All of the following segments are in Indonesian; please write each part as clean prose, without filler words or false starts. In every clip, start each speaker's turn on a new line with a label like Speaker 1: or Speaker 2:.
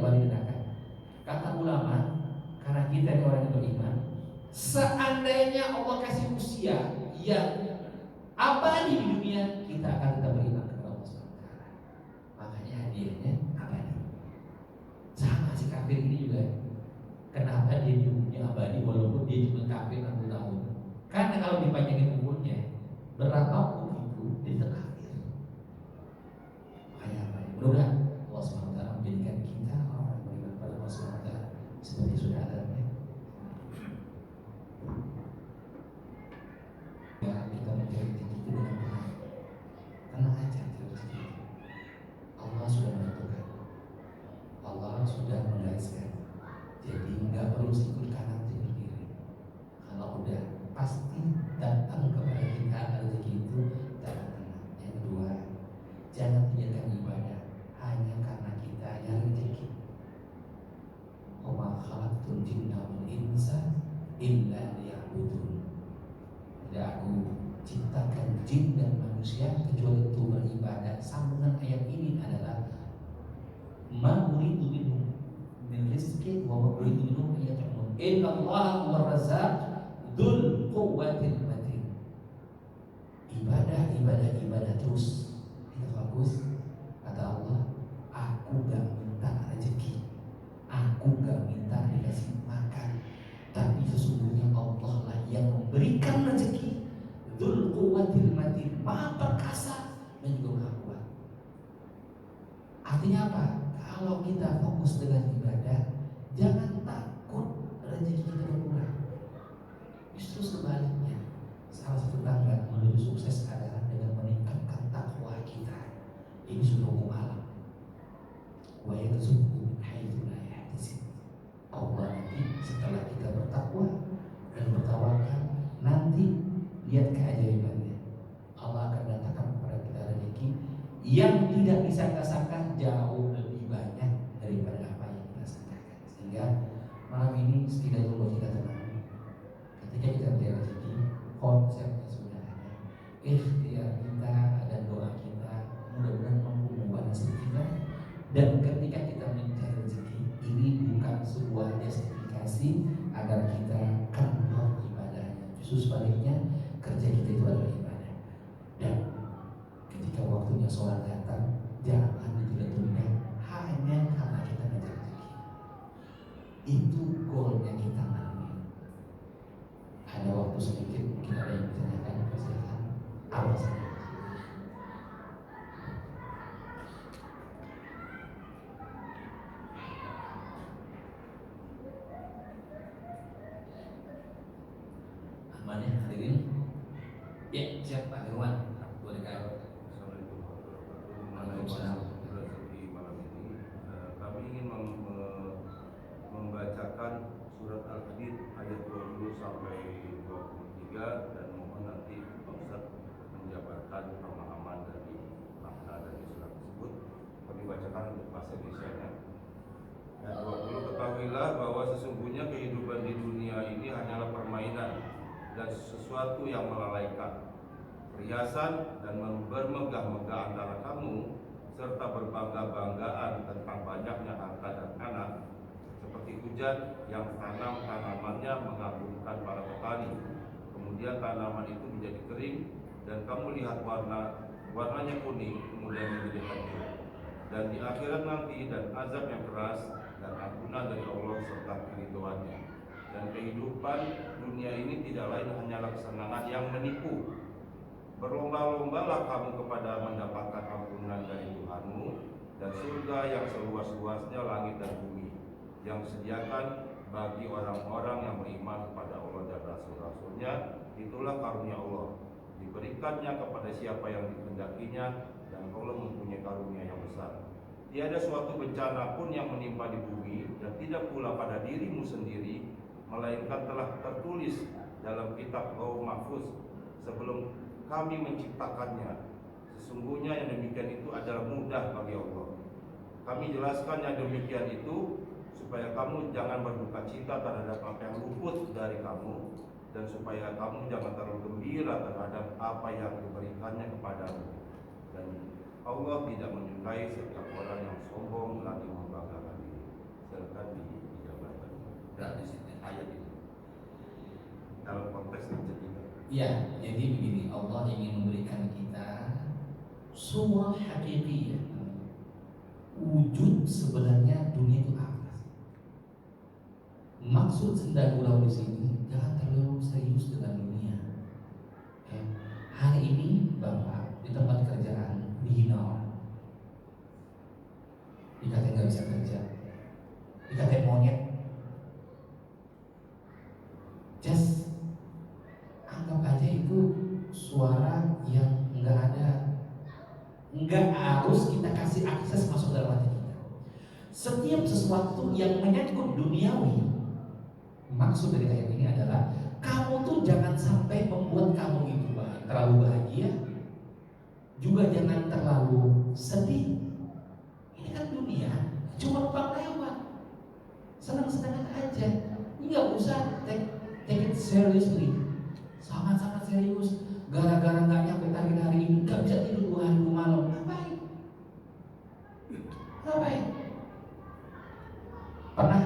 Speaker 1: abadi di neraka? Kata ulama, karena kita ini orang yang beriman, seandainya Allah kasih usia yang abadi di dunia, kita akan tetap beriman kepada Allah SWT. Makanya hadiahnya abadi. Sama si kafir ini juga. Kenapa dia di dunia abadi walaupun dia cuma kafir 60 tahun? Karena kalau dipanjangin umurnya, berapapun itu dia tetap kafir. Makanya abadi. Mudah-mudahan Allah SWT menjadikan kita orang yang beriman kepada Allah SWT seperti sudah ada. Ya, kita mencari rezeki itu dengan tenang. Tenang aja cari rezeki itu. Allah sudah menentukan. Allah sudah menggariskan. Jadi nggak perlu sikut kanan sikut kiri. Kalau udah pasti datang kepada kita rezeki itu dengan tenang. Yang kedua, jangan dijadikan ibadah hanya karena kita nyari rezeki. Wa ma khalaqtul jinna wal insa illa liya'budun. Tidak aku ciptakan jin dan manusia kecuali untuk beribadah. Sambungan ayat ini adalah ma uridu minhum min rizqin wa ma uridu minhum yat'amun. Innallaha huwar razzaq dzul quwwatil matin. Ibadah terus. Itu bagus. Kata Allah, aku gak minta rezeki, aku gak minta dikasih makan, tapi sesungguhnya Allah lah yang memberikan rezeki. Dzul quwwatil matin, maha perkasa dan juga maha kuat. Artinya apa? Kalau kita fokus dengan ibadah, jangan takut rezeki kita berkurang. Justru sebaliknya, salah satu tangga menuju sukses adalah dengan meningkatkan takwa kita. Ini sudah hukum alam. Wa yarzuqhu min haitsu la yahtasib. Allah nanti setelah kita bertakwa dan bertawakal, nanti lihat keajaibannya. Allah akan datangkan kepada kita rezeki yang tidak disangka-sangka jauh lebih banyak daripada apa yang kita sangkakan. Sehingga malam ini setidaknya buat kita tenang. Ketika kita mencari rezeki, konsepnya sudah ada, ikhtiar kita dan doa kita mudah-mudahan mampu membalas kita. Dan ketika kita mencari rezeki, ini bukan sebuah justifikasi agar kita kendor ibadahnya. Justru sebaliknya, kerja kita itu adalah ibadah. Dan ketika waktunya sholat datang, jangan ditunda-tunda hanya karena kita mencari rezeki. Itu goalnya kita malam ini. Ada waktu sedikit, mungkin ada yang ditanyakan, persilakan. Apa saja? Aman ya hadirin? Ya, siap Pak Irwan. Boleh kak?
Speaker 2: Assalamualaikum warahmatullahi wabarakatuh. Di malam ini kami ingin membacakan surat Al-Hadid ayat 20 sampai 23 dan mohon nanti Pak Ustaz menjabarkan pemahaman dari makna dari surat tersebut. Kami bacakan untuk bahasa Indonesia-nya. Ayat 20, ketahuilah bahwa sesungguhnya kehidupan di dunia ini hanyalah permainan dan sesuatu yang melalaikan, perhiasan dan bermegah-megah antara kamu, serta berbangga-banggaan tentang banyaknya harta dan anak, seperti hujan yang tanam tanamannya mengagumkan para petani. Kemudian tanaman itu menjadi kering dan kamu lihat warnanya kuning, kemudian menjadi hancur. Dan di akhirat nanti dan azab yang keras dan ampunan dari Allah serta keridhoannya. Dan kehidupan dunia ini tidak lain hanyalah kesenangan yang menipu. Berlomba-lombalah kamu kepada mendapatkan ampunan dari Tuhanmu dan surga yang seluas-luasnya langit dan bumi, yang disediakan bagi orang-orang yang beriman kepada Allah dan Rasul-Rasulnya. Itulah karunia Allah, diberikannya kepada siapa yang dikehendakinya, dan Allah mempunyai karunia yang besar. Tiada suatu bencana pun yang menimpa di bumi, dan tidak pula pada dirimu sendiri, melainkan telah tertulis dalam kitab Lauh Mahfuz sebelum kami menciptakannya. Sesungguhnya yang demikian itu adalah mudah bagi Allah. Kami jelaskan yang demikian itu supaya kamu jangan berduka cita terhadap apa yang luput dari kamu, dan supaya kamu jangan terlalu gembira terhadap apa yang diberikannya kepadamu. Dan Allah tidak menyukai setiap orang yang sombong lagi membanggakan diri.
Speaker 1: Ya, jadi begini, Allah ingin memberikan kita surah hakiki ya. Wujud sebenarnya dunia itu apa sih? Maksud senda gurau di sini jangan terlalu serius dengan dunia. Ya. Hari ini Bapak di tempat kerjaan dihina orang, dikatain nggak bisa kerja, dikatain monyet. Just anggap aja itu suara yang nggak harus kita kasih akses masuk dalam hati kita. Setiap sesuatu yang menyangkut duniawi, maksud dari ayat ini adalah kamu tuh jangan sampai membuat kamu itu terlalu bahagia, juga jangan terlalu sedih. Ini kan dunia cuma numpang lewat, senang-senang aja. Ini nggak usah take it seriously, sangat-sangat serius. Gara-gara nggak nyampe target hari ini, nggak bisa tidur 2 hari 2 malam. Ngapain? Ngapain? Pernah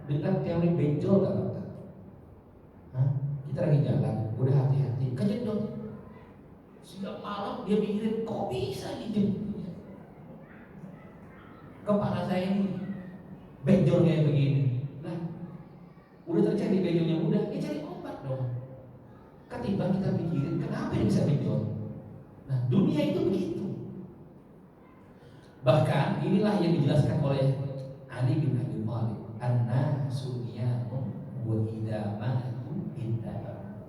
Speaker 1: dengar teori benjol nggak Bapak? Hah? Kita lagi jalan, udah hati-hati, kejedot. Setiap malam dia mikirin kok bisa gitu. Kepala saya ini benjol kayak begini. Nah, udah terjadi benjolnya udah, ya cari obat dong. Ketimbang kita pikirin kenapa dia bisa benjol. Nah, dunia itu begitu. Bahkan inilah yang dijelaskan oleh Ali bin Abi Thalib, an-nasu niyamun wa idza matu intaba.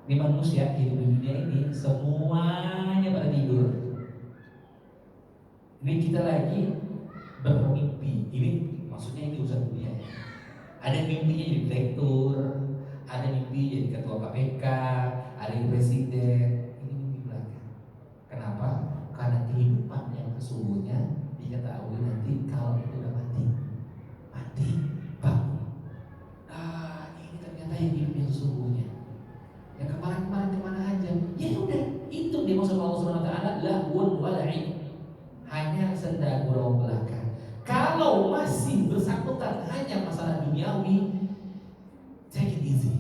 Speaker 1: Ini manusia hidup di dunia ini semuanya pada tidur. Ini kita lagi bermimpi. Ini maksudnya ini urusan dunia ya. Ada mimpinya jadi direktur, ada mimpi jadi ketua KPK, ada yang presiden. Ini mimpi belaka. Kenapa? Karena kehidupan yang sesungguhnya diketahui nanti kalau itu udah mati bangun. Ini ternyata yang hidup yang sesungguhnya. Yang kemarin-kemarin kemana aja? Ya udah, itu dia maksud Allah Subhanahu Wa Taala lahun wala'in, hanya senda gurau belaka. Kalau masih bersangkutan hanya masalah duniawi, take it easy,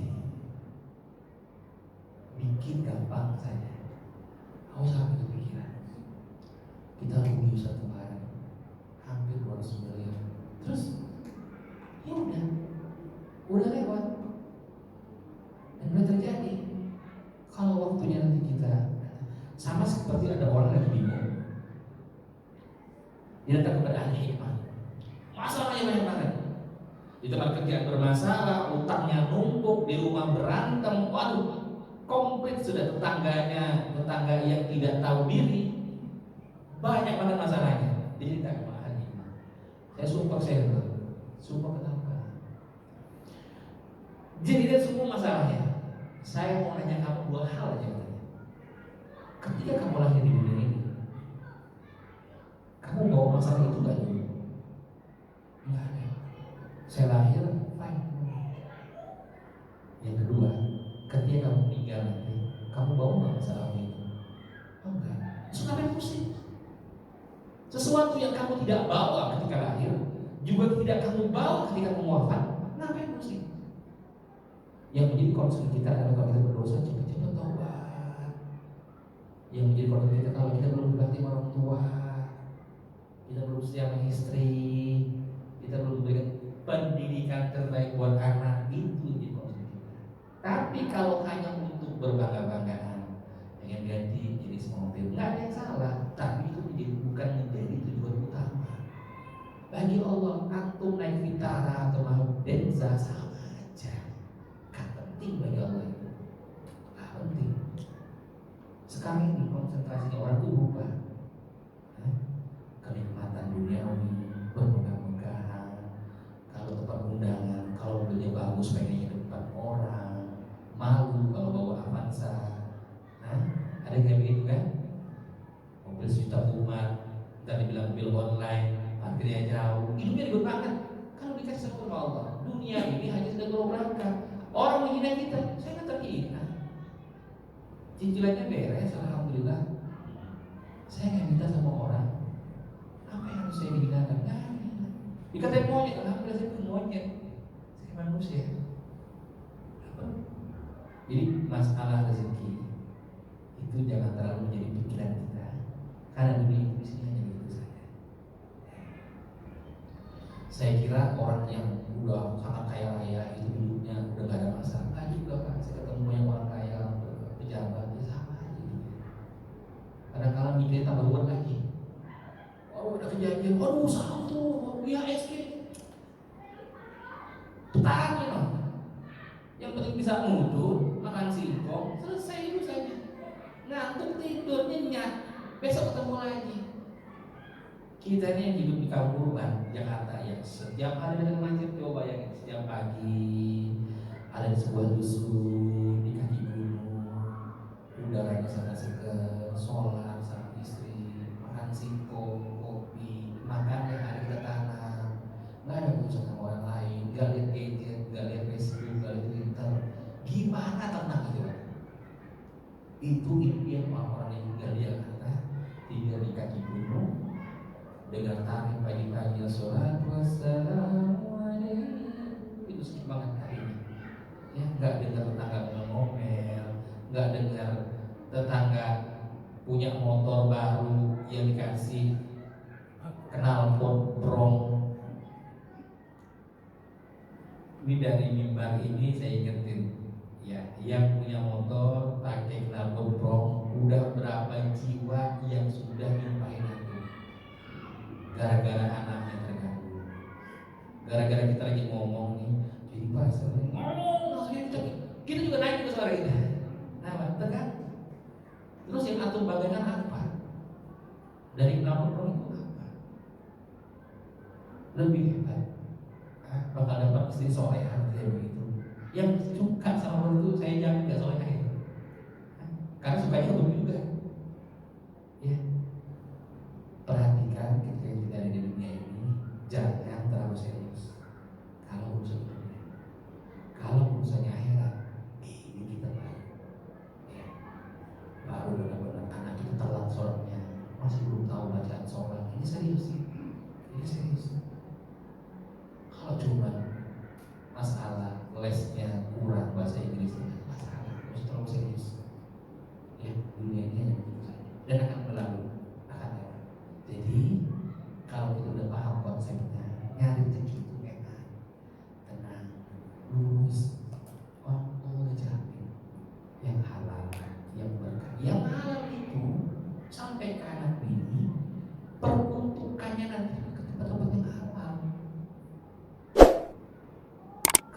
Speaker 1: bikin gampang saja. Kau sampai kepikiran kita rugi satu hari hampir 200 miliar, terus ya udah lewat dan udah terjadi. Kalau waktunya nanti kita sama seperti ada orang lagi bingung, dia datang kepada ahli hikmah, masalahnya banyak banget. Di tempat kerjaan bermasalah, utangnya numpuk, di rumah berantem, waduh, komplit sudah tetangga yang tidak tahu diri, banyak banget masalahnya. Jadi tak kemahan hikmah. Saya sumpah kenapa? Jadi lihat semua masalahnya. Saya mau nanya kamu 2 hal aja katanya. Ketika kamu lahir di dunia ini, kamu bawa masalah itu gak dulu? Enggak ada. Saya lahir, fine. Yang kedua, ketika kamu meninggal nanti, kamu bawa gak masalah itu? Oh enggak. Terus ngapain pusing? Sesuatu yang kamu tidak bawa ketika lahir, juga tidak kamu bawa ketika kamu wafat, ngapain pusing? Yang menjadi concern kita adalah kalau kita berdosa cepat-cepat taubat. Yang menjadi concern kita kalau kita belum berbakti sama orang tua, kita belum setia sama istri, kita belum memberikan pendidikan terbaik buat anak, itu jadi concern kita. Tapi kalau hanya untuk berbangga-banggaan, pengen ganti jadi mobil, nggak ada yang salah. Tapi itu bukan menjadi tujuan utama. Bagi Allah, antum naik Vitara atau naik Denza sama aja. Penting bagi Allah itu, penting. Sekarang ini konsentrasinya orang itu berubah. Kenikmatan duniawi, bermegah-megahan. Kalau tempat undangan, kalau mobilnya bagus pengennya depan orang, malu kalau bawa Avanza. Ada yang kayak begitu kan? Mobil sejuta umat, kita dibilang mobil online, parkirnya jauh, hidupnya ribet banget. Kalau dikasih sama Allah, dunia ini hanya sedang berolahraga. Orang menghina kita, saya kan terhina. Cicilannya beres, alhamdulillah. Saya nggak minta sama orang. Apa yang harus saya dihinakan? Dikatain monyet, alhamdulillah saya bukan monyet. Saya manusia. Jadi masalah rezeki itu jangan terlalu menjadi pikiran kita, karena dunia itu isinya hanya itu saja. Saya kira orang yang udah sangat kaya raya itu hidupnya udah gak ada masalah. Enggak juga Pak, saya ketemu yang orang kaya, pejabat, ya sama aja. Kadang-kadang mikirnya tambah ruwet lagi. Oh udah kejadian, waduh salto, IHSG, petani loh. Yang penting bisa muncul, makan singkong, selesai urusannya. Ngantuk tidur nyenyak, besok ketemu lagi. Kita ini yang hidup di kampung urban Jakarta yang setiap hari dengan macet, coba bayangin setiap pagi ada di sebuah dusun di kaki gunung, udaranya sangat segar, sholat sama istri, makan singkong, kopi, makan yang ada kita tanam, nggak ada urusan sama orang lain, nggak lihat gadget, nggak lihat Facebook, nggak lihat Twitter. Gimana tenang itu? Itu impian orang-orang yang tinggal di Jakarta, tinggal di kaki gunung, dengar takbir pagi-pagi, sholat wassalamualaikum, itu sedih banget hari ini. Ya, nggak dengar tetangga ngomel, nggak dengar tetangga punya motor baru yang dikasih knalpot brong. Ini dari mimbar ini saya ingetin, ya, yang punya motor pakai knalpot brong, udah berapa jiwa yang sudah nyumpahin itu gara-gara anaknya terganggu, gara-gara kita lagi ngomong nih, jadi pasarnya ngomong, kita juga naik ke suara kita. Nah, terganggu. Terus yang atur bagangan apa? Dari knalpot brong itu apa? Lebih hebat. Bakal dapat istri soleha kayak begitu. Yang suka sama orang itu saya jamin gak soleha itu. Karena supaya belum juga. Ya. Perhatikan ketika kita ada di dunia ini, jangan terlalu serius. Kalau urusan dunia, kalau urusannya akhirat, ini kita baru. Ya. Baru benar-benar anak kita telat sholatnya, masih belum tahu bacaan sholat. Ini serius sih. Ini serius. Kalau cuma masalah lesnya kurang bahasa Inggrisnya, masalah harus terlalu serius. Ya, dunia ini hanya begitu saja dan akan berlalu, akan lewat. Jadi kalau kita udah paham konsepnya, nyari rezeki itu enak, tenang, lurus, waktu ngejamin yang halal, yang berkah. Yang halal itu sampai kanan ini peruntukannya nanti ke tempat-tempat yang halal.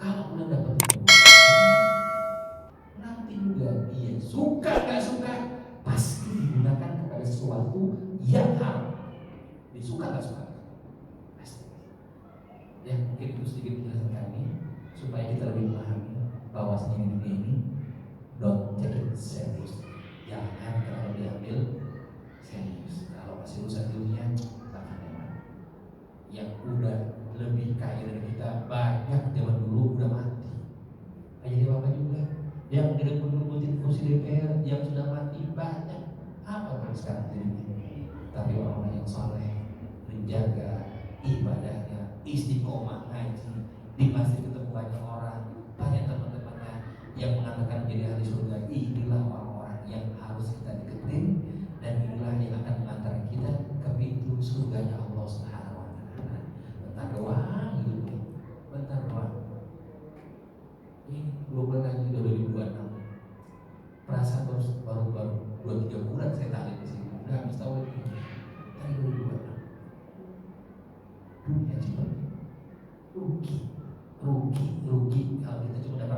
Speaker 1: Kalau udah dapat itu, nanti juga dia suka nggak suka pasti digunakan kepada sesuatu yang halal. Disuka nggak suka pasti. Ya mungkin itu sedikit penjelasan kami supaya kita lebih memahami bahwasanya di dunia ini don't take it serious. Jangan terlalu diambil serius. Kalau masih urusan dunia, akan lewat. Yang udah lebih kaya dari kita banyak zaman dulu udah mati. Jadi apa juga yang direbut-rebutin kursi DPR yang sudah mati banyak. Apa kan sekarang dirinya? Tapi orang-orang yang saleh menjaga ibadahnya, istiqomah ngaji, di masjid ketemu banyak orang, banyak teman-temannya yang mengatakan menjadi ahli surga. Inilah orang-orang yang harus kita deketin dan inilah yang akan mengantar kita ke pintu surganya Allah Subhanahu wa taala. Bentar doang gitu, bentar doang. Ini 2 bulan lagi udah 2026. Perasaan baru 2-3 bulan saya tarik di sini. Udah habis tahun ini. Tadi 2026. Dunia cepat. Rugi kalau kita cuma dapat